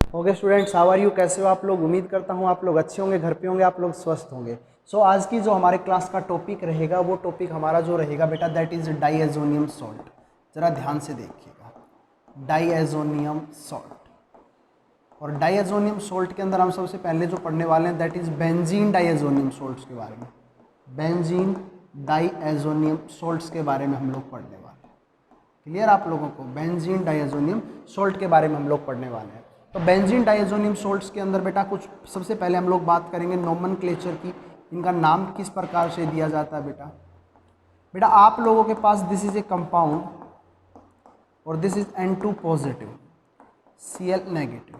Okay students, how are you? कैसे हो आप लोग? उम्मीद करता हूँ आप लोग अच्छे होंगे, घर पे होंगे, आप लोग स्वस्थ होंगे। सो आज की जो हमारे क्लास का टॉपिक रहेगा वो टॉपिक हमारा जो रहेगा बेटा दैट इज डाईएजोनियम सॉल्ट। जरा ध्यान से देखिएगा, डाईएजोनियम सॉल्ट। और डाईएजोनियम सॉल्ट के अंदर हम सबसे पहले जो पढ़ने वाले हैं that is benzene diazonium salts के बारे में। बेंजीन डाईएजोनियम सॉल्ट्स के बारे में हम लोग पढ़ने वाले हैं। क्लियर आप लोगों को? बेंजीन डाईएजोनियम सॉल्ट के बारे में हम लोग पढ़ने वाले हैं। तो बेंजीन डाईएजोनियम सॉल्ट्स के अंदर बेटा कुछ सबसे पहले हम लोग बात करेंगे नोमेनक्लेचर की। इनका नाम किस प्रकार से दिया जाता है बेटा? बेटा आप लोगों के पास दिस इज ए कंपाउंड और this is N2 positive Cl negative.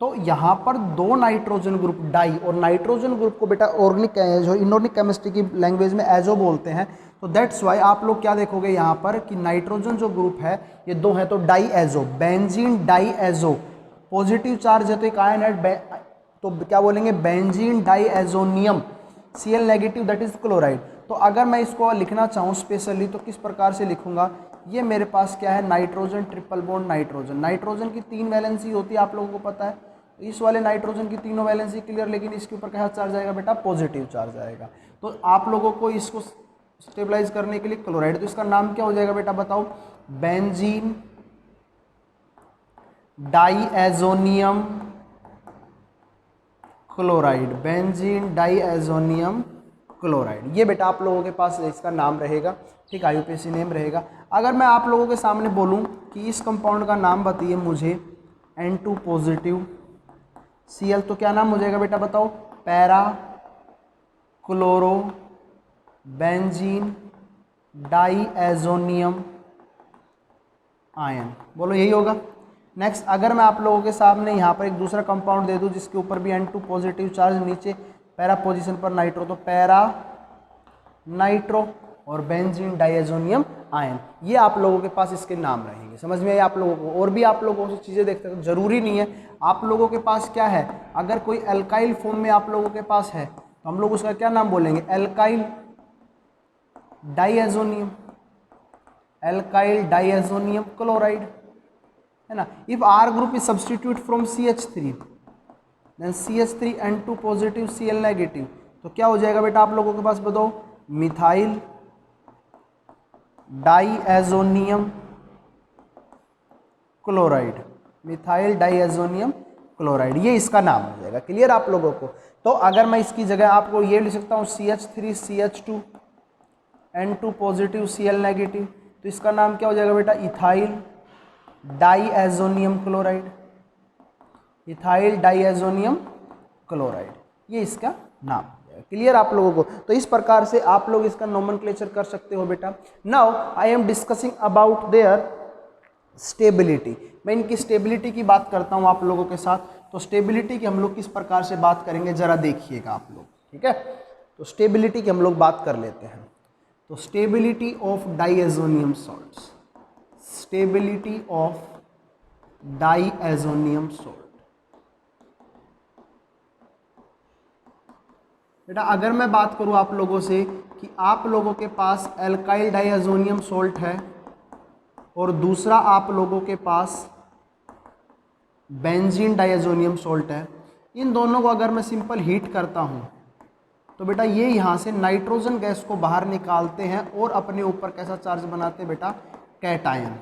तो यहाँ पर दो नाइट्रोजन ग्रुप डाई, और नाइट्रोजन ग्रुप को बेटा ऑर्गेनिक जो इनऑर्गेनिक केमिस्ट्री की लैंग्वेज में एजो बोलते हैं। तो दैट्स वाई आप लोग क्या देखोगे यहाँ पर कि नाइट्रोजन जो ग्रुप है ये दो है, तो diazo, benzene diazo. Positive charge है तो एक आयन है, तो क्या बोलेंगे? Benzene diazonium. Cl negative that is chloride. तो अगर मैं इसको लिखना चाहूँ स्पेशली तो किस प्रकार से लिखूंगा? ये मेरे पास क्या है? Nitrogen triple bond nitrogen. Nitrogen की 3 वैलेंसी होती है, आप लोगों को पता है। इस वाले नाइट्रोजन की तीनों वैलेंसी क्लियर, लेकिन इसके ऊपर क्या चार्ज आएगा बेटा? पॉजिटिव चार्ज आएगा। तो आप लोगों को इसको स्टेबलाइज करने के लिए क्लोराइड, तो इसका नाम क्या हो जाएगा बेटा बताओ? Benzene diazonium chloride. Benzene diazonium chloride, ये बेटा आप लोगों के पास इसका नाम रहेगा, ठीक, आईयूपीएसी नेम रहेगा। अगर मैं आप लोगों के सामने बोलूं कि इस कंपाउंड का नाम बताइए मुझे, N2 पॉजिटिव Cl, तो क्या नाम हो जाएगा बेटा बताओ? Para chloro benzene diazonium ion. बोलो यही होगा। नेक्स्ट, अगर मैं आप लोगों के सामने यहाँ पर एक दूसरा कंपाउंड दे दूँ जिसके ऊपर भी N2 पॉजिटिव चार्ज, नीचे पैरा पोजीशन पर नाइट्रो, तो पैरा नाइट्रो और बेंजीन डाईएजोनियम आयन, ये आप लोगों के पास इसके नाम रहेंगे। समझ में आई आप लोगों को? और भी आप लोगों से चीज़ें देखते हैं, जरूरी नहीं है आप लोगों के पास क्या है। अगर कोई एल्काइल फॉर्म में आप लोगों के पास है तो हम लोग उसका क्या नाम बोलेंगे? Alkyl diazonium, alkyl diazonium chloride, है ना। If R group is substitute from CH3 then CH3 N2 positive Cl negative, तो क्या हो जाएगा बेटा आप लोगों के पास बताओ? Methyl diazonium chloride, methyl diazonium chloride, ये इसका नाम हो जाएगा। क्लियर आप लोगों को? तो अगर मैं इसकी जगह आपको ये लिख सकता हूँ CH3 CH2 N2 positive Cl negative, तो इसका नाम क्या हो जाएगा बेटा? Ethyl diazonium chloride, ethyl diazonium chloride, ये इसका नाम है। क्लियर आप लोगों को? तो इस प्रकार से आप लोग इसका नोमेनक्लेचर कर सकते हो बेटा। Now I am discussing about there stability. मैं इनकी स्टेबिलिटी की बात करता हूं आप लोगों के साथ। तो स्टेबिलिटी की हम लोग किस प्रकार से बात करेंगे जरा देखिएगा आप लोग, ठीक है। तो स्टेबिलिटी की हम लोग बात कर लेते हैं। तो stability of diazonium salts, stability of diazonium salt. बेटा अगर मैं बात करूं आप लोगों से कि आप लोगों के पास एल्काइल डाईएजोनियम सॉल्ट है और दूसरा आप लोगों के पास बेंजीन डाईएजोनियम सॉल्ट है, इन दोनों को अगर मैं सिंपल हीट करता हूं तो बेटा ये यहाँ से नाइट्रोजन गैस को बाहर निकालते हैं और अपने ऊपर कैसा चार्ज बनाते हैं बेटा? कैटायन।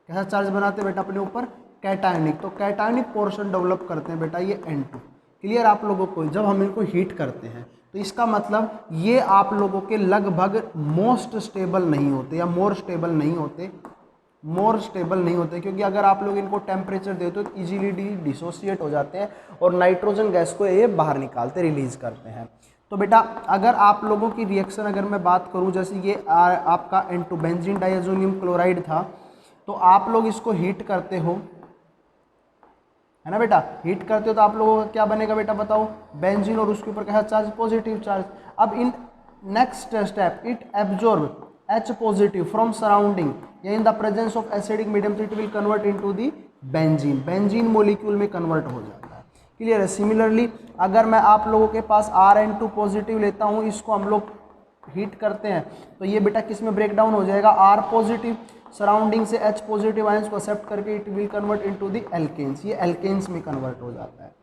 कैसा चार्ज बनाते हैं बेटा अपने ऊपर? कैटायनिक। तो कैटायनिक पोर्शन डेवलप करते हैं बेटा ये N2। क्लियर आप लोगों को? जब हम इनको हीट करते हैं तो इसका मतलब ये आप लोगों के लगभग मोस्ट स्टेबल नहीं होते या मोर स्टेबल नहीं होते, मोर स्टेबल नहीं होते, क्योंकि अगर आप लोग इनको टेम्परेचर देते हो तो इजीली डिसोसिएट हो जाते हैं और नाइट्रोजन गैस को ये बाहर निकालते, रिलीज करते हैं। तो बेटा अगर आप लोगों की रिएक्शन अगर मैं बात करूं, जैसे ये आपका N2 बेंजीन डाईएजोनियम क्लोराइड था, तो आप लोग इसको हीट करते हो, है ना बेटा। हीट करते हो तो आप लोगों का क्या बनेगा बेटा बताओ? बेंजीन, और उसके ऊपर कैसा चार्ज? Positive charge. अब in next step it absorb H positive from surrounding, या in the presence of acidic medium it will convert into the benzene, benzene molecule में कन्वर्ट हो जाता है। क्लियर है? सिमिलरली अगर मैं आप लोगों के पास Rn2 पॉजिटिव लेता हूँ, इसको हम लोग हीट करते हैं तो ये बेटा किस में ब्रेक डाउन हो जाएगा? R positive. सराउंडिंग से H पॉजिटिव आयंस को एक्सेप्ट करके it will convert into the alkenes, ये एल्केन्स में कन्वर्ट हो जाता है।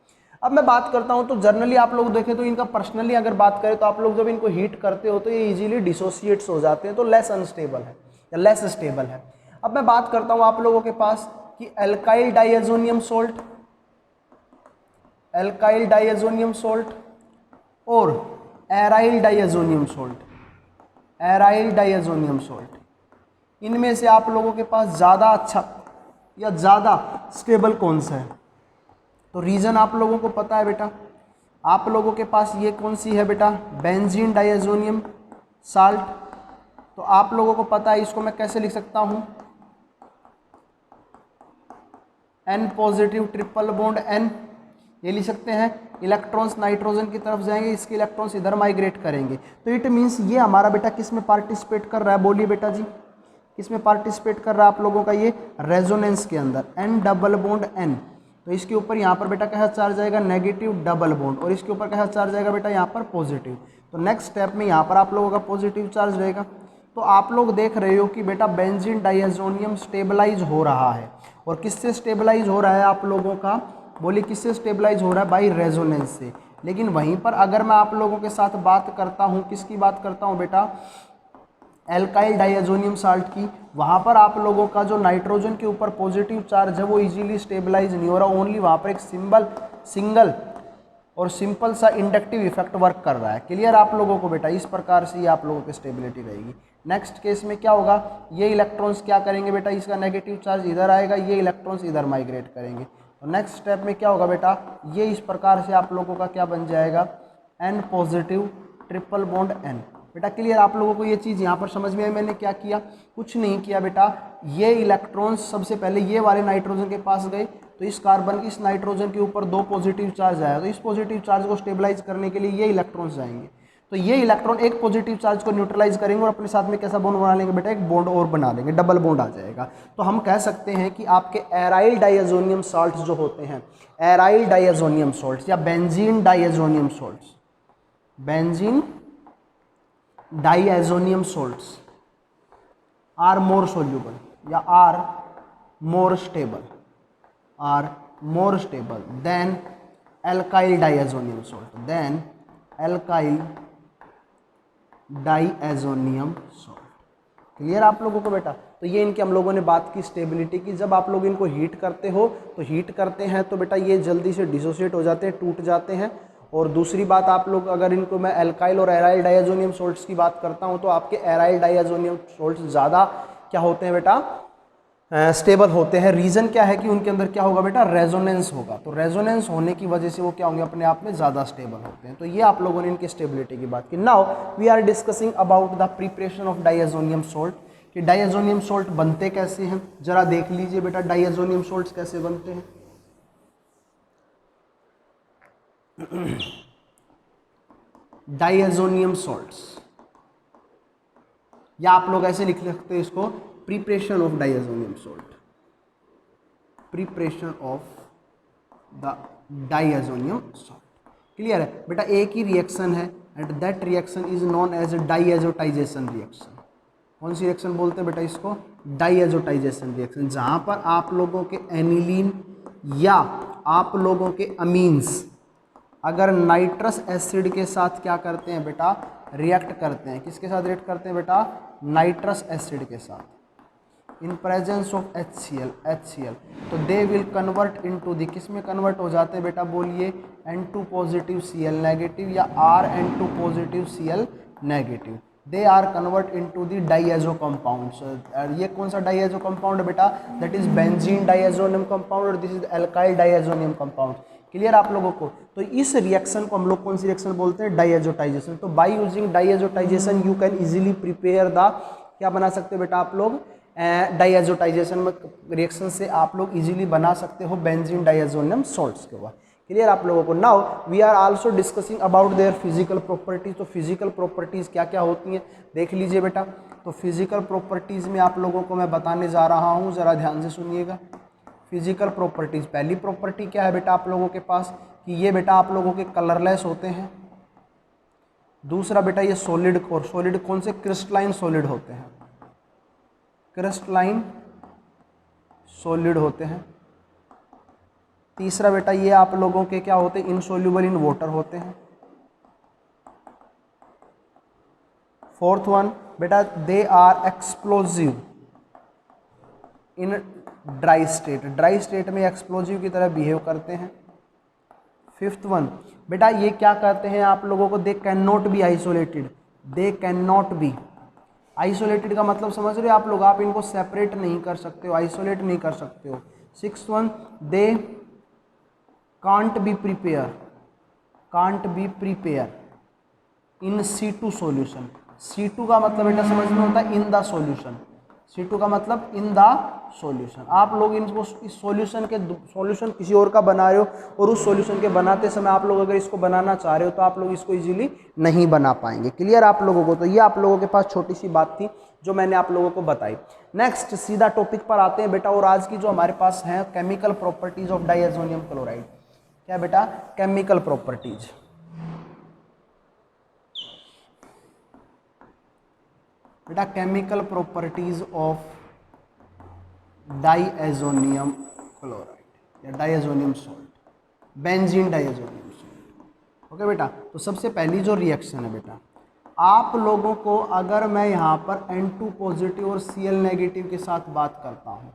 अब मैं बात करता हूं तो जनरली आप लोग देखें तो इनका पर्सनली अगर बात करें तो आप लोग जब इनको हीट करते हो तो ये इजीली डिसोसिएट्स हो जाते हैं, तो लेस अनस्टेबल है या लेस स्टेबल है। अब मैं बात करता हूं आप लोगों के पास कि alkyl diazonium salt, alkyl diazonium salt और aryl diazonium salt, aryl diazonium salt, इनमें से आप लोगों के पास ज़्यादा अच्छा या ज़्यादा स्टेबल कौन सा है? तो रीज़न आप लोगों को पता है बेटा, आप लोगों के पास ये कौन सी है बेटा, बेंजीन डाइएजोनियम साल्ट। तो आप लोगों को पता है इसको मैं कैसे लिख सकता हूँ, N positive triple bond N, ये लिख सकते हैं। इलेक्ट्रॉन्स नाइट्रोजन की तरफ जाएंगे, इसके इलेक्ट्रॉन्स इधर माइग्रेट करेंगे, तो इट मीन्स ये हमारा बेटा किस में पार्टिसिपेट कर रहा है, बोलिए बेटा जी, किस में पार्टिसिपेट कर रहा है आप लोगों का ये, रेजोनेंस के अंदर। N डबल बॉन्ड N, तो इसके ऊपर यहाँ पर बेटा कैसा चार्ज आएगा, नेगेटिव डबल बॉन्ड, और इसके ऊपर कैसा चार्ज आएगा बेटा यहाँ पर पॉजिटिव। तो नेक्स्ट स्टेप में यहाँ पर आप लोगों का पॉजिटिव चार्ज रहेगा। तो आप लोग देख रहे हो कि बेटा बेंजीन डाइएजोनियम स्टेबलाइज हो रहा है, और किससे स्टेबलाइज हो रहा है आप लोगों का, बोलिए किससे स्टेबलाइज हो रहा है, बाई रेजोनेंस से। लेकिन वहीं पर अगर मैं आप लोगों के साथ बात करता हूँ, किसकी बात करता हूँ बेटा, एल्काइल डाइएजोनियम साल्ट की, वहाँ पर आप लोगों का जो नाइट्रोजन के ऊपर पॉजिटिव चार्ज है वो इजीली स्टेबलाइज नहीं हो रहा, ओनली वहाँ पर एक सिंगल और सिंपल सा इंडक्टिव इफेक्ट वर्क कर रहा है। क्लियर आप लोगों को बेटा, इस प्रकार से ये आप लोगों की स्टेबिलिटी रहेगी। नेक्स्ट केस में क्या होगा, ये इलेक्ट्रॉन्स क्या करेंगे बेटा, इसका नेगेटिव चार्ज इधर आएगा, ये इलेक्ट्रॉन्स इधर माइग्रेट करेंगे। तो नेक्स्ट स्टेप में क्या होगा बेटा, ये इस प्रकार से आप लोगों का क्या बन जाएगा, N positive triple bond N। बेटा क्लियर आप लोगों को ये चीज़ यहाँ पर समझ में आई, मैंने क्या किया, कुछ नहीं किया बेटा, ये इलेक्ट्रॉन्स सबसे पहले ये वाले नाइट्रोजन के पास गए, तो इस कार्बन इस नाइट्रोजन के ऊपर 2 पॉजिटिव चार्ज आया, तो इस पॉजिटिव चार्ज को स्टेबलाइज करने के लिए ये इलेक्ट्रॉन्स जाएंगे। तो ये इलेक्ट्रॉन एक पॉजिटिव चार्ज को न्यूट्रलाइज करेंगे और अपने साथ में कैसा बॉन्ड बना लेंगे बेटा, एक बॉन्ड और बना लेंगे, डबल बॉन्ड आ जाएगा। तो हम कह सकते हैं कि आपके एराइल डाइएजोनियम साल्ट्स जो होते हैं, एराइल डाइएजोनियम साल्ट्स या benzene diazonium salts, benzene diazonium salts are more soluble या are more stable than alkyl diazonium salt, than alkyl diazonium salt। Clear आप लोगों को बेटा, तो ये इनके हम लोगों ने बात की स्टेबिलिटी की। जब आप लोग इनको हीट करते हो तो हीट करते हैं तो बेटा ये जल्दी से डिसोसिएट हो जाते हैं, टूट जाते हैं। और दूसरी बात आप लोग अगर इनको मैं एल्काइल और एराइल डाइएजोनियम सोल्ट्स की बात करता हूं तो आपके एराइल डाइएजोनियम सोल्ट्स ज़्यादा क्या होते हैं बेटा, स्टेबल होते हैं। रीज़न क्या है कि उनके अंदर क्या होगा बेटा, रेजोनेंस होगा, तो रेजोनेंस होने की वजह से वो क्या होंगे, अपने आप में ज़्यादा स्टेबल होते हैं। तो ये आप लोगों ने इनकी स्टेबिलिटी की बात की। Now we are discussing about the preparation of diazonium salt, कि डाइएजोनियम सोल्ट बनते कैसे हैं, जरा देख लीजिए बेटा डाइएजोनियम सोल्ट्स कैसे बनते हैं। डाइएजोनियम सॉल्ट्स, या आप लोग ऐसे लिख सकते हैं इसको, preparation of diazonium salt, preparation of the diazonium salt. Clear है बेटा, एक ही रिएक्शन है and that reaction is known as diazotization reaction. कौन सी रिएक्शन बोलते हैं बेटा इसको, डाइएजोटाइजेशन रिएक्शन, जहां पर आप लोगों के एनिलीन या आप लोगों के अमीन्स अगर नाइट्रस एसिड के साथ क्या करते हैं बेटा, रिएक्ट करते हैं, किसके साथ रिएक्ट करते हैं बेटा, नाइट्रस एसिड के साथ, इन प्रेजेंस ऑफ HCl, तो they will convert into the, किस में कन्वर्ट हो जाते हैं बेटा, बोलिए N2 पॉजिटिव Cl नेगेटिव या Rn2 positive Cl negative, they are convert into the diazo compounds. ये कौन सा डाइएजो कंपाउंड है बेटा, that is benzene diazonium compound और this is alkyl diazonium compound. Clear आप लोगों को, तो इस रिएक्शन को हम लोग कौन सी रिएक्शन बोलते हैं, डाइएजोटाइजेशन। तो by using diazotisation you can easily prepare the, क्या बना सकते हो बेटा आप लोग, डाइएजोटाइजेशन में रिएक्शन से आप लोग इजीली बना सकते हो बेंजीन डाइएजोनियम सॉल्ट्स के बाद। क्लियर आप लोगों को। Now we are also discussing about their physical properties. तो फिजिकल प्रॉपर्टीज़ क्या क्या होती हैं देख लीजिए बेटा। तो फिजिकल प्रॉपर्टीज़ में आप लोगों को मैं बताने जा रहा हूँ, ज़रा ध्यान से सुनिएगा। फिजिकल प्रॉपर्टीज़, पहली प्रॉपर्टी क्या है बेटा आप लोगों के पास, कि ये बेटा आप लोगों के कलरलेस होते हैं। दूसरा बेटा ये सॉलिड, और सॉलिड कौन से, क्रिस्टलाइन सॉलिड होते हैं। क्रिस्टलाइन सॉलिड होते हैं। तीसरा बेटा ये आप लोगों के क्या होते हैं, इनसोल्यूबल इन वाटर होते हैं। फोर्थ वन बेटा they are explosive in dry state, dry state में एक्सप्लोजिव की तरह बिहेव करते हैं। फिफ्थ वन बेटा ये क्या कहते हैं आप लोगों को, they can not be isolated, they can not be isolated का मतलब समझ रहे हो आप लोग, आप इनको सेपरेट नहीं कर सकते हो, आइसोलेट नहीं कर सकते हो। Sixth one they can't be prepare, can't be prepare in C2 solution. C2 का मतलब बेटा समझ में होता है इन द सॉल्यूशन, C2 का मतलब इन द सॉल्यूशन। आप लोग इनको इस सॉल्यूशन किसी और का बना रहे हो और उस सॉल्यूशन के बनाते समय आप लोग अगर इसको बनाना चाह रहे हो तो आप लोग इसको इजीली नहीं बना पाएंगे। क्लियर आप लोगों को? तो ये आप लोगों के पास छोटी सी बात थी जो मैंने आप लोगों को बताई। नेक्स्ट सीधा टॉपिक पर आते हैं बेटा, और आज की जो हमारे पास है chemical properties of diazonium chloride. क्या बेटा? Chemical properties. बेटा chemical properties of diazonium chloride या diazonium salt, benzene diazonium salt. Okay बेटा, तो सबसे पहली जो रिएक्शन है बेटा, आप लोगों को अगर मैं यहाँ पर N2 पॉजिटिव और Cl नेगेटिव के साथ बात करता हूँ,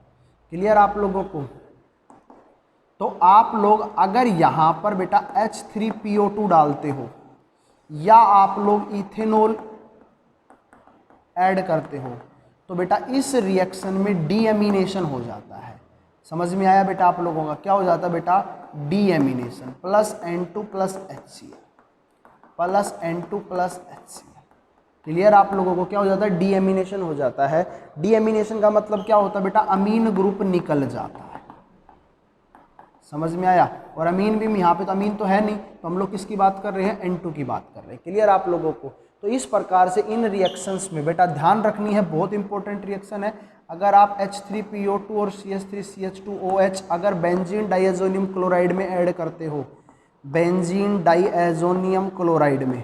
क्लियर आप लोगों को, तो आप लोग अगर यहाँ पर बेटा H3PO2 डालते हो या आप लोग इथेनॉल ऐड करते हो तो बेटा इस रिएक्शन में डीएमिनेशन हो जाता है। समझ में आया बेटा आप लोगों का? क्या हो जाता है बेटा? Deamination, plus N2 plus HCl plus N2 plus HCl। Clear आप लोगों को? क्या हो जाता है? डीएमिनेशन हो जाता है। डीएमिनेशन का मतलब क्या होता है बेटा? अमीन ग्रुप निकल जाता है। समझ में आया? और अमीन भी यहाँ पे तो अमीन तो है नहीं, तो हम लोग किसकी बात कर रहे हैं? N2 की बात कर रहे हैं। क्लियर आप लोगों को? तो इस प्रकार से इन रिएक्शंस में बेटा ध्यान रखनी है, बहुत इंपॉर्टेंट रिएक्शन है। अगर आप H3PO2 और CH3CH2OH अगर बेंजीन डाइएजोनियम क्लोराइड में ऐड करते हो, बेंजीन डाइएजोनियम क्लोराइड में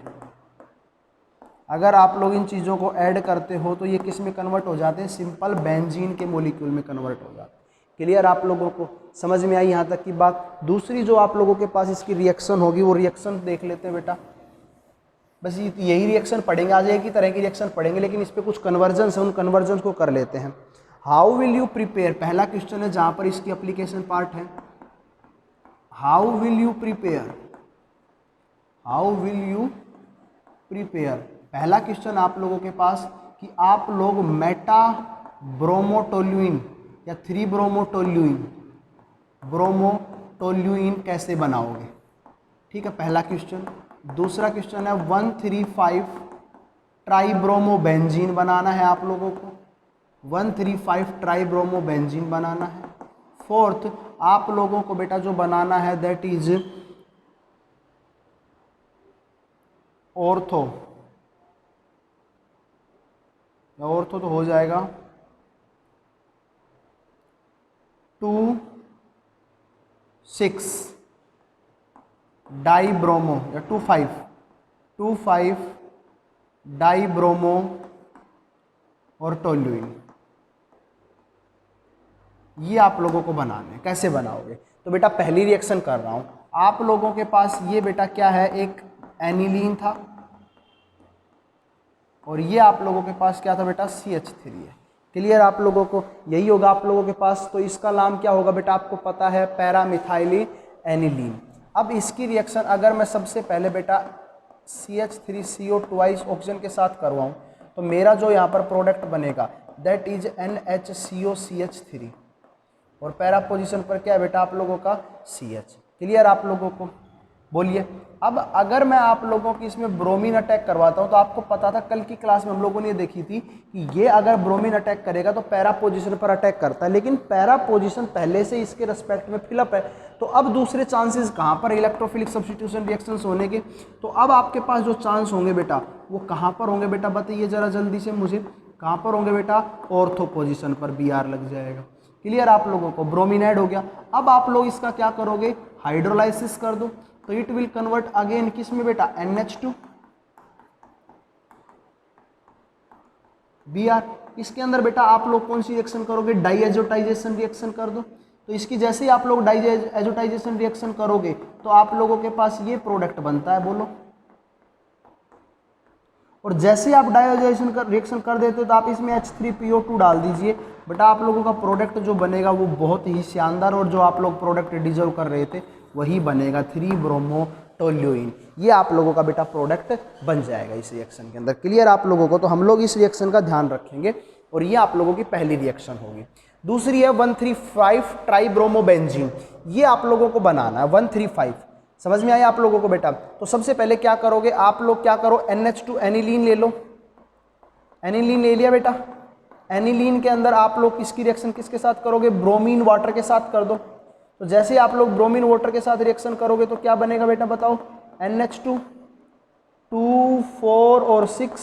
अगर आप लोग इन चीज़ों को ऐड करते हो तो ये किस में कन्वर्ट हो जाते हैं? सिंपल बेंजीन के मॉलिक्यूल में कन्वर्ट हो जाते हैं। क्लियर आप लोगों को? समझ में आई यहाँ तक की बात? दूसरी जो आप लोगों के पास इसकी रिएक्शन होगी वो रिएक्शन देख लेते हैं बेटा। बस यही रिएक्शन पढ़ेंगे, आज एक ही तरह की रिएक्शन पढ़ेंगे, लेकिन इस पे कुछ कन्वर्जन्स है, उन कन्वर्जन्स को कर लेते हैं। हाउ विल यू प्रिपेयर, पहला क्वेश्चन है जहाँ पर इसकी एप्लीकेशन पार्ट है। How will you prepare, how will you prepare, पहला क्वेश्चन आप लोगों के पास कि आप लोग मेटा ब्रोमोटोल्यूइन या 3-ब्रोमोटोल्यूइन कैसे बनाओगे? ठीक है, पहला क्वेश्चन। दूसरा क्वेश्चन है 135 ट्राइब्रोमोबेंजीन बनाना है आप लोगों को, 135 ट्राइब्रोमोबेंजीन बनाना है। फोर्थ आप लोगों को बेटा जो बनाना है दैट इज ऑर्थो, ऑर्थो तो हो जाएगा 2,6 डाइब्रोमो या 2,5 डाइब्रोमो और टोल्यूइन, ये आप लोगों को बनाने हैं। कैसे बनाओगे? तो बेटा पहली रिएक्शन कर रहा हूं, आप लोगों के पास ये बेटा क्या है? एक एनिलीन था और ये आप लोगों के पास क्या था बेटा? CH3 है। क्लियर आप लोगों को? यही होगा आप लोगों के पास। तो इसका नाम क्या होगा बेटा? आपको पता है, पैरामिथाइली एनिलीन। अब इसकी रिएक्शन अगर मैं सबसे पहले बेटा CH3CO ट्वाइस ऑक्सीजन के साथ करवाऊं तो मेरा जो यहाँ पर प्रोडक्ट बनेगा दैट इज NHCOCH3 और पैरा पोजीशन पर क्या है बेटा आप लोगों का? CH। क्लियर आप लोगों को? बोलिए। अब अगर मैं आप लोगों की इसमें ब्रोमीन अटैक करवाता हूं तो आपको पता था कल की क्लास में हम लोगों ने ये देखी थी कि ये अगर ब्रोमीन अटैक करेगा तो पैरा पोजीशन पर अटैक करता है, लेकिन पैरा पोजीशन पहले से इसके रिस्पेक्ट में फिलअप है। तो अब दूसरे चांसेस कहाँ पर इलेक्ट्रोफिलिक सब्स्टिट्यूशन रिएक्शंस होने के? तो अब आपके पास जो चांस होंगे बेटा वो कहाँ पर होंगे बेटा? बताइए जरा जल्दी से मुझे, कहाँ पर होंगे बेटा? ऑर्थो पोजीशन पर Br लग जाएगा। क्लियर आप लोगों को? ब्रोमीन ऐड हो गया। अब आप लोग इसका क्या करोगे? हाइड्रोलाइसिस कर दो, तो इट विल कन्वर्ट अगेन किस में बेटा? NH2 Br। इसके अंदर बेटा आप लोग कौन सी रिएक्शन करोगे, डाइएजोटाइजेशन रिएक्शन कर दो। तो इसकी जैसे ही आप लोग डाइएजोटाइजेशन रिएक्शन करोगे तो आप लोगों के पास ये प्रोडक्ट बनता है, बोलो। और जैसे ही आप डाइजेशन का रिएक्शन कर देते हो तो आप इसमें H3PO2 डाल दीजिए, बेटा आप लोगों का प्रोडक्ट जो बनेगा वो बहुत ही शानदार, और जो आप लोग प्रोडक्ट डिजर्व कर रहे थे वही बनेगा, 3-ब्रोमोटोल्यूइन। ये आप लोगों का बेटा प्रोडक्ट बन जाएगा इस रिएक्शन के अंदर। क्लियर आप लोगों को? तो हम लोग इस रिएक्शन का ध्यान रखेंगे और ये आप लोगों की पहली रिएक्शन होगी। दूसरी है 135 ट्राइब्रोमोबेंजीन। ये आप लोगों को बनाना है 135। समझ में आया आप लोगों को बेटा? तो सबसे पहले क्या करोगे आप लोग, क्या करो, NH2 एनिलीन ले लो। एनिलीन ले लिया बेटा। एनिलीन के अंदर आप लोग किसकी रिएक्शन किसके साथ करोगे, ब्रोमीन वाटर के साथ कर दो। तो जैसे आप लोग ब्रोमीन वाटर के साथ रिएक्शन करोगे तो क्या बनेगा बेटा बताओ, NH2 2 4 और 6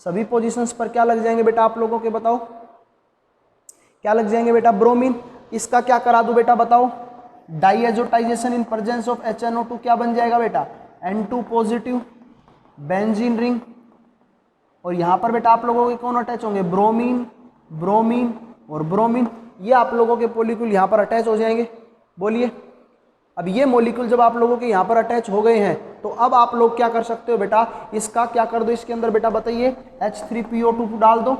सभी पोजीशंस पर क्या लग जाएंगे बेटा आप लोगों के, बताओ क्या लग जाएंगे बेटा, ब्रोमीन। इसका क्या करा दूं बेटा बताओ, diazotisation in presence of HNO2 क्या बन जाएगा बेटा, N2 पॉजिटिव बेंजीन रिंग। और यहाँ पर बेटा आप लोगों के कौन अटैच होंगे, ब्रोमीन, ब्रोमीन और ब्रोमीन। ये आप लोगों के मॉलिक्यूल यहाँ पर अटैच हो जाएंगे। बोलिए, अब ये मॉलिक्यूल जब आप लोगों के यहाँ पर अटैच हो गए हैं तो अब आप लोग क्या कर सकते हो बेटा, इसका क्या कर दो, इसके अंदर बेटा बताइए H3PO2 डाल दो।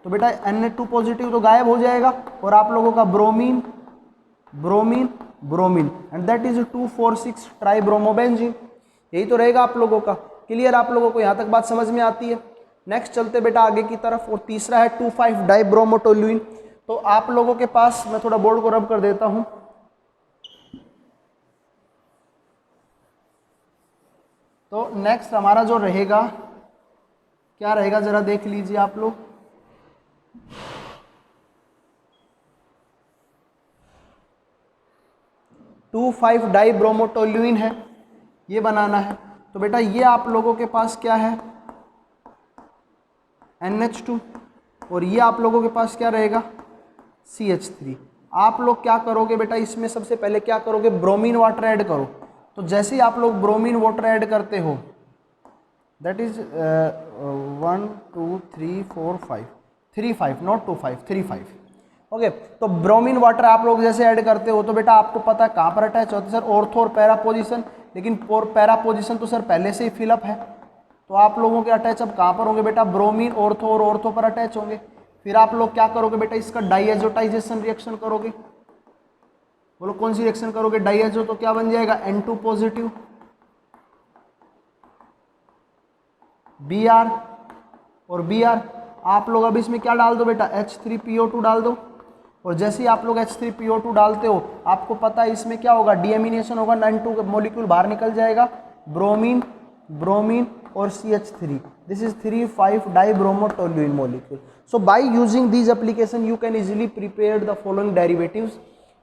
तो बेटा Na2 पॉजिटिव तो गायब हो जाएगा और आप लोगों का bromine, bromine, bromine, and that is 2,4,6 ट्राइब्रोमोबेंजीन। यही तो रहेगा आप लोगों का। क्लियर आप लोगों को यहाँ तक बात समझ में आती है? नेक्स्ट चलते बेटा आगे की तरफ, और तीसरा है 2,5 डाइब्रोमोटोल्यूइन। तो आप लोगों के पास, मैं थोड़ा बोर्ड को रब कर देता हूँ। तो नेक्स्ट हमारा जो रहेगा, क्या रहेगा जरा देख लीजिए आप लोग। टू 5 डाइब्रोमोटोल्यूइन है, ये बनाना है। तो बेटा ये आप लोगों के पास क्या है, NH2, और ये आप लोगों के पास क्या रहेगा, CH3। आप लोग क्या करोगे बेटा, इसमें सबसे पहले क्या करोगे, ब्रोमीन वाटर ऐड करो। तो जैसे ही आप लोग ब्रोमीन वाटर ऐड करते हो, दैट इज 1 2 3 4 5 3 5 नॉट 2 5 3 5। ओके, तो ब्रोमीन वाटर आप लोग जैसे ऐड करते हो तो बेटा आपको पता है कहाँ पर अटैच होता है सर, ऑर्थो और पैरा पोजीशन। लेकिन पैरा पोजीशन तो सर पहले से ही फिलअप है, तो आप लोगों के अटैच अब कहाँ पर होंगे बेटा, ब्रोमीन, ऑर्थो और ऑर्थो पर अटैच होंगे। फिर आप लोग क्या करोगे बेटा, इसका डाइएजोटाइजेशन रिएक्शन करोगे। बोलो कौन सी रिएक्शन करोगे, डाइएजो। तो क्या बन जाएगा, N2 पॉजिटिव Br, और Br आप लोग अब इसमें क्या डाल दो बेटा, H3PO2 डाल दो। और जैसे ही आप लोग H3PO2 डालते हो, आपको पता है इसमें क्या होगा, डीएमिनेशन होगा, N2 मॉलिक्यूल बाहर निकल जाएगा, ब्रोमीन, ब्रोमीन और CH3। This is 3,5 dibromotoluene molecule. So by using these application you can easily prepare the following derivatives.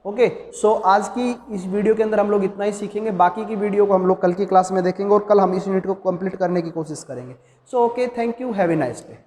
Okay, so आज की इस वीडियो के अंदर हम लोग इतना ही सीखेंगे। बाकी की वीडियो को हम लोग कल की क्लास में देखेंगे और कल हम इस यूनिट को कंप्लीट करने की कोशिश करेंगे। So okay, thank you, have a nice day.